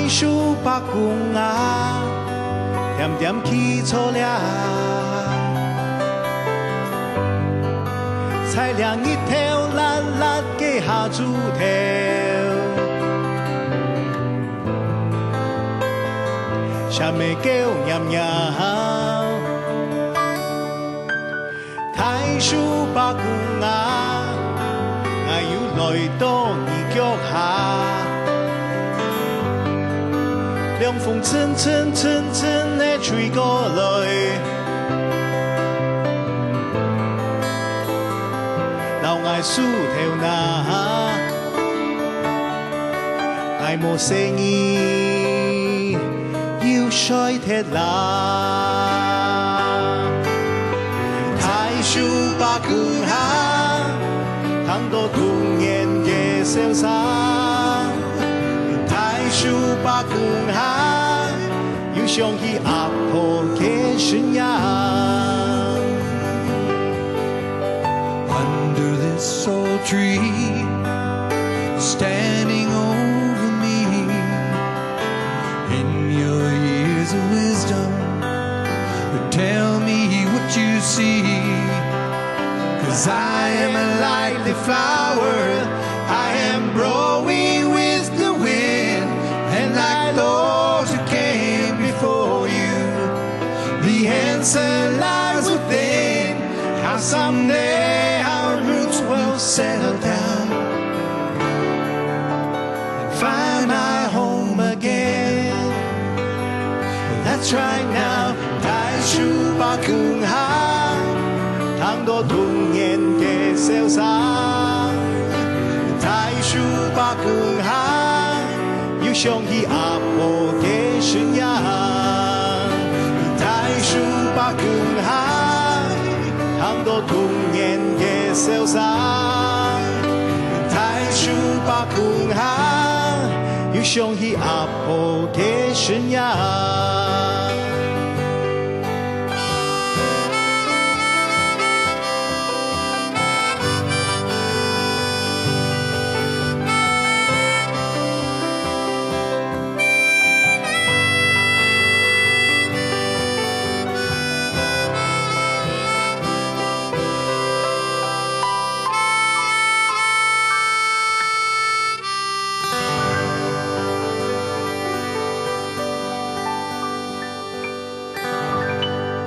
树伯公啊，点点起错了，才亮一条蓝蓝的下竹条，下面叫娘娘，太树伯公啊，我要來到你腳下。涼風陣陣陣陣地吹過來，留愛樹頭那，愛無聲音要衰鐵啦，太樹伯公下，ทั้ง多童年嘅瀟灑。樹伯公下，要想起阿婆嘅信仰。Under this old tree, standing over me, in your years of wisdom, tell me what you see. 'Cause I am a likely flower, I am growing with the wind. And like those who came before you, the answer lies within. How someday our roots will settle down and find my home again. That's right now. 太樹伯公下，ทั้ง多童年嘅瀟灑。太樹伯公下。要想起阿婆嘅信仰，太樹伯公下，ทั้ง多童年嘅瀟灑。太樹伯公下，要想起阿婆嘅信仰。